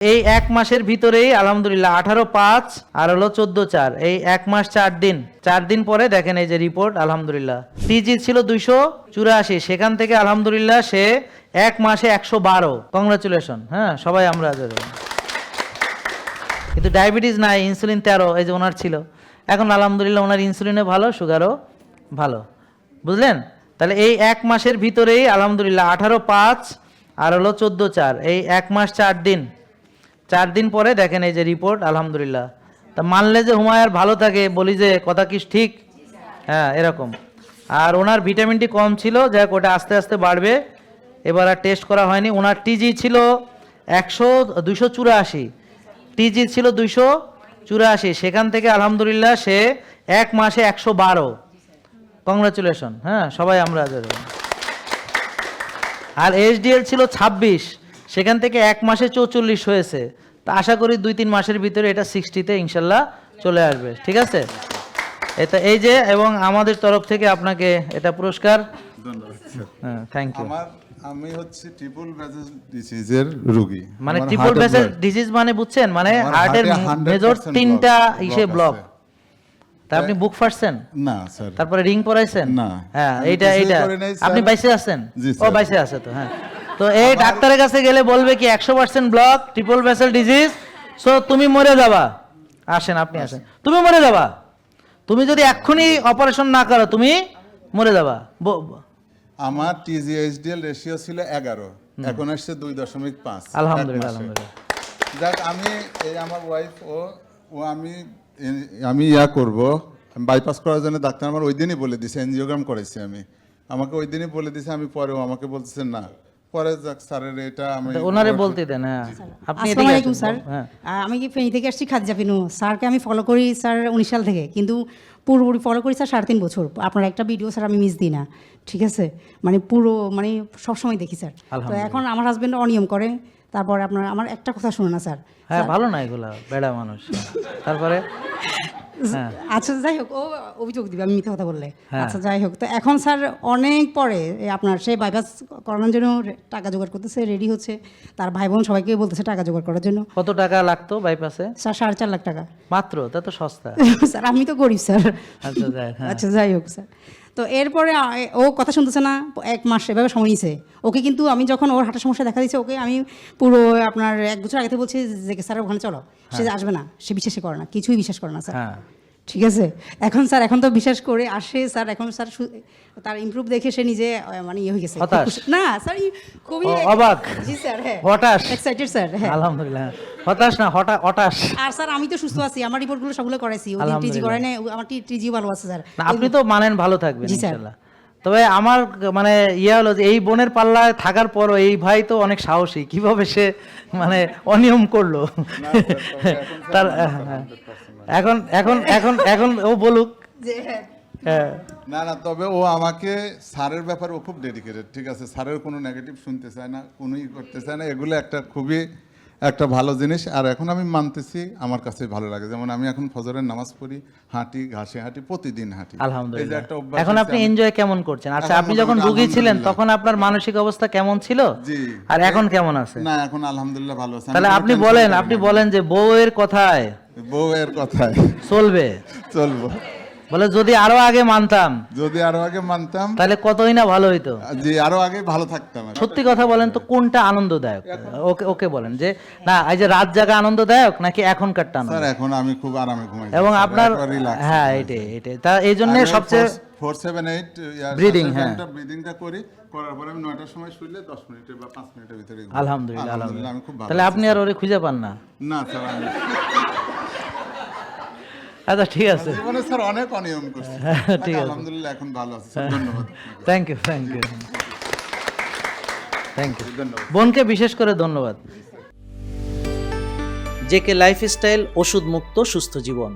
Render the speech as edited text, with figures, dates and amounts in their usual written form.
এই এক মাসের ভিতরেই আলহামদুলিল্লাহ 18/5 আর হলো 14/4 এই এক মাস 4 দিন পরে দেখেন এই যে রিপোর্ট আলহামদুলিল্লাহ। টিজি ছিল 284, সেখান থেকে আলহামদুলিল্লাহ সে এক মাসে 112। কংগ্রাচুলেশন। হ্যাঁ, সবাই আমরা কিন্তু ডায়াবেটিস নাই, ইনসুলিন 13 এই যে ওনার ছিল। এখন আলহামদুলিল্লাহ ওনার ইনসুলিনও ভালো, সুগারও ভালো। বুঝলেন? তাহলে এই এক মাসের ভিতরেই আলহামদুলিল্লাহ 18/5 আর হলো 14/4 এই এক মাস 4 দিন পরে দেখেন এই যে রিপোর্ট আলহামদুলিল্লাহ। তা মানলে যে হুমায়ার ভালো থাকে, বলি যে কথা কি ঠিক? হ্যাঁ, এরকম। আর ওনার ভিটামিন ডি কম ছিল, যাই হোক ওটা আস্তে আস্তে বাড়বে। এবার আর টেস্ট করা হয়নি। ওনার টিজি ছিল 284, টিজি ছিল 284, সেখান থেকে আলহামদুলিল্লাহ সে এক মাসে 112। কংগ্রাচুলেশন। হ্যাঁ, সবাই আমরা। আর এইচডিএল ছিল 26, সেখান থেকে এক মাসে 44 হয়েছে। তা আশা করি 2-3 মাসের ভিতরে এটা 60-তে ইনশাল্লাহ চলে আসবে। ঠিক আছে? এটা এই যে, এবং আমাদের তরফ থেকে আপনাকে এটা পুরস্কার। হ্যাঁ, থ্যাংক ইউ। আমি হচ্ছে ট্রিপল ভেসেল ডিজিজের রোগী। মানে ট্রিপল ভেসেল ডিজিজ মানে বুঝছেন? মানে হার্টের মেজর 3টা ইসে ব্লক। তা আপনি বুক ফাটছেন? না স্যার। তারপরে রিং পরাইছেন? না। হ্যাঁ, এইটা আপনি বাইসে আছেন? জি ও, স্যার। বাইসে আছে তো। হ্যাঁ, তো এই ডাক্তারের কাছে গেলে বলবে কি 100% block, triple vessel disease, so তুমি মরে যাবা। আসেন, আপনি আসেন। তুমি মরে যাবা। তুমি যদি এক্ষুনি অপারেশন না করো তুমি মরে যাবা। আমার টিজিএইচডিএল রেশিও ছিল 11, এখন আসছে 2.5। আলহামদুলিল্লাহ, আলহামদুলিল্লাহ। যাক, আমি এই আমার ওয়াইফ ও আমি করব বাইপাস করার জন্য ডাক্তার আমার ওই দিনই বলে দিছে, এনজিওগ্রাম করেছি আমি, আমাকে ওই দিনই বলে দিছে। আমি পরেও আমাকে বলতেছেন না, পরে যাক স্যারের এটা আমি ওনারে বলতে দেন। হ্যাঁ, আপনি আসসালামু আলাইকুম স্যার। আমি কি ফেনী থেকে আসছি, খাদিজা বিনু। স্যারকে আমি ফলো করি স্যার 19 সাল থেকে, কিন্তু পুরোপুরি ফলো করি স্যার 3.5 বছর। আপনার একটা ভিডিও স্যার আমি মিস দিই না, ঠিক আছে? মানে পুরো সবসময় দেখি স্যার। তো এখন আমার হাজবেন্ড অনিয়ম করে। তারপর আমার একটা কথা শুনে না স্যার। হ্যাঁ, ভালো না এগুলা, বেড়া মানুষ। তারপরে আচ্ছা, যাই হোক, ও অভিযোগ দিবে আমি মিথ্যা কথা বললে। আচ্ছা, যাই হোক, তো এখন স্যার অনেক পরে আপনার সে বাইপাস করানোর জন্য টাকা জোগাড় করতেছে, রেডি হচ্ছে। তার ভাই বোন সবাইকে বলতেছে টাকা জোগাড় করার জন্য। কত টাকা লাগতো বাইপাসে? স্যার 4.5 লাখ টাকা মাত্র? তা তো সস্তা। স্যার আমি তো গরিব স্যার। আচ্ছা, যাই হোক স্যার। তো এরপরে ও কথা শুনতেছে না, 1 মাস এভাবে সময় নিয়েছে ওকে। কিন্তু আমি যখন ওর হাঁটার সমস্যা দেখা দিচ্ছে, ওকে আমি পুরো আপনার 1 বছর আগে থেকে বলছি যে স্যার ওখানে চলো, সে আসবে না, সে বিশ্বাসই করে না, কিছুই বিশ্বাস করে না স্যার। ঠিক আছে? এখন স্যার এখন তো বিশ্বাস করে আসে স্যার। এখন স্যার তার ইমপ্রুভ দেখে সে নিজে ইয়ে হয়ে গেছে। না স্যার, খুবই অবাক। জি স্যার। হ্যাঁ, হতাশ, এক্সাইটেড স্যার। হ্যাঁ, আলহামদুলিল্লাহ। হতাশ না, হতাশ। আর স্যার আমি তো সুস্থ আছি, আমার রিপোর্টগুলো সবগুলো করাইছি। ওই টিজি করে না, আমার টিজি ভালো আছে স্যার। আপনি তো মানেন, ভালো থাকবেন ইনশাআল্লাহ। তবে আমার হলো যে এই বোনের পাল্লায় থাকার পরও এই ভাই তো অনেক সাহসী। কিভাবে সে অনিয়ম করলো তার এখন এখন এখন এখন ও বলুক। না, তবে ও আমাকে স্যারের ব্যাপারে ও খুব ডেডিকেটেড। ঠিক আছে, স্যারের কোনো নেগেটিভ শুনতে চায় না, কোনোই করতে চায় না। এগুলো খুবই একটা ভালো জিনিস। আর এখন আমি মানতেছি, আমার কাছে ভালো লাগে। যেমন আমি এখন ফজরের নামাজ পড়ি, হাঁটি, ঘাসে হাঁটি, প্রতিদিন হাঁটি। আলহামদুলিল্লাহ। এখন আপনি এনজয় কেমন করছেন? আচ্ছা, আপনি যখন রোগী ছিলেন তখন আপনার মানসিক অবস্থা কেমন ছিল? জি। আর এখন কেমন আছে? না, এখন আলহামদুলিল্লাহ ভালো আছে। তাহলে আপনি বলেন যে বউয়ের কথায় চলবে। চলবো। বলে যদি আরো আগে মানতাম তাহলে কতই না ভালো হইতো। জি, আরো আগে ভালো থাকতাম। সত্যি কথা বলেন তো, কোনটা আনন্দদায়ক? ওকে বলেন যে না, এই যে রাত জাগা আনন্দদায়ক নাকি এখনকারটা আনন্দ? স্যার, এখন আমি খুব আরামে ঘুমাই এবং আপনার হ্যাঁ এটাই তা এই জন্য সবচেয়ে 4-7-8 ব্রিদিং। হ্যাঁ, ব্রিদিংটা করার পরে আমি 9টার সময় শুইলে 10 মিনিটে বা 5 মিনিটের ভিতরে। আলহামদুলিল্লাহ, আমি খুব ভালো। তাহলে আপনি আর ওরে খুঁজে পান না? না স্যার, আমি আচ্ছা, ঠিক আছে। জীবনে স্যার অনেক অনিয়ম করছি। ঠিক আছে, আলহামদুলিল্লাহ এখন ভালো আছি স্যার। ধন্যবাদ। Thank you. বোনকে বিশেষ করে ধন্যবাদ। জেকে লাইফস্টাইল, ওষুধ মুক্ত সুস্থ জীবন।